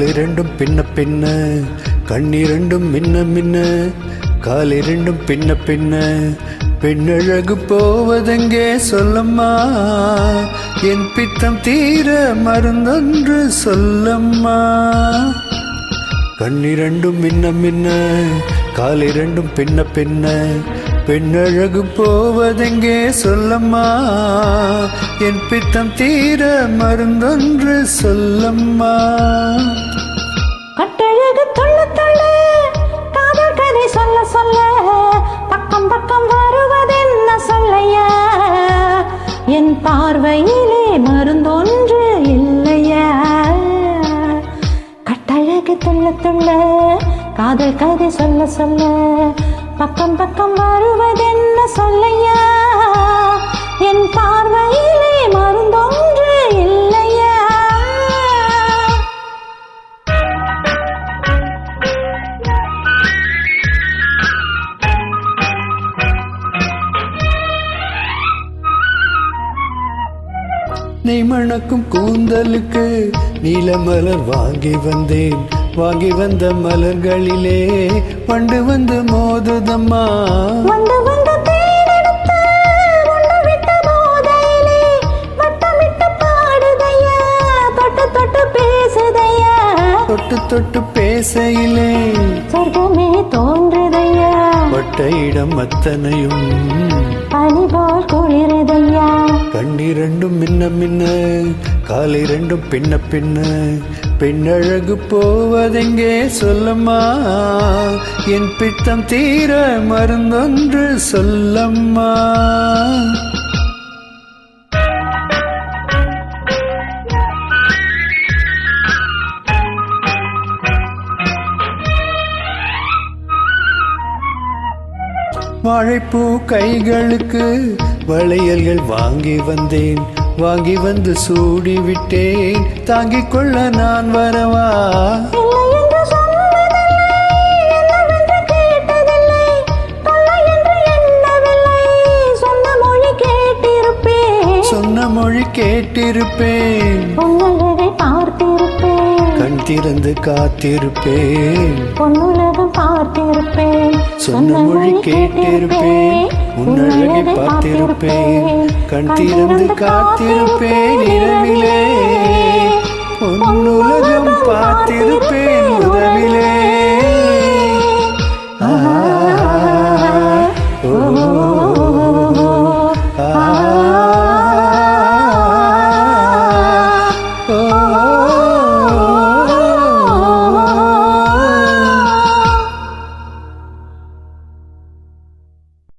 காலிரண்டும் பின்ன பின்ன கண்ணிரண்டும் மின்ன மின்ன காலிரண்டும் பின்ன பின்ன பெண்ணழகு போவதெங்கே சொல்லம்மா என் பித்தம் தீர மருந்தொன்று சொல்லம்மா கண்ணிரண்டும் மின்ன மின்ன காலிரண்டும் பின்ன பின்ன பெண்ணழகு போவதெங்கே சொல்லம்மா என் பித்தம் தீர மருந்தொன்று சொல்லம்மா கட்டழகு தொள்ள தொள்ள காதல் கதை சொல்ல சொல்ல பக்கம் பக்கம் வருவதென்ன சொல்லையா என் பார்வையிலே மருந்தொன்று இல்லையா கட்டழகு தொள்ள தொள்ள காதல் கதை சொல்ல சொல்ல பக்கம் பக்கம் வருவதென்ன சொல்லையா என் பார்வையிலே மருந்தொன்று இல்லையா நீ மணக்கும் கூந்தலுக்கு நீலமலர் வாங்கி வந்தேன் வாங்கி வந்த மலர்களிலே வண்டு வந்து மோதுதம்மா வந்து வந்து தேனெடுத்து ஒன்று விட்ட போதையிலே வட்டமிட்டு பாடுதையா தொட்டு தொட்டு பேசுதையா தொட்டு தொட்டு பேசையிலே சொர்க்கமே தோன்றுதையா பட்ட இடம் அத்தனையும் பனி போல் குளிருதையா கண்ணிரண்டும் மின்ன மின்ன காலிரண்டும் பின்ன பின்ன பெண்ணழகு போவதெங்கே சொல்லம்மா என் பித்தம் தீர மருந்தொன்று சொல்லம்மா வாழைப்பூ கைகளுக்கு வளையல்கள் வாங்கி வந்தேன் வாங்கி வந்து சூடி விட்டேன் தாங்கிக் கொள்ள நான் வரவா சொன்ன மொழி கேட்டிருப்பேன் பார்த்திருப்பேன் கண் திறந்து காத்திருப்பேன் பொன்னுலகம் பார்த்திருப்பேன் சொன்ன மொழி கேட்டிருப்பேன் உன்னழகை பார்த்திருப்பேன் கண் திறந்து காத்திருப்பேன் இரவிலே பொன்னுலகம் பார்த்திருப்பேன்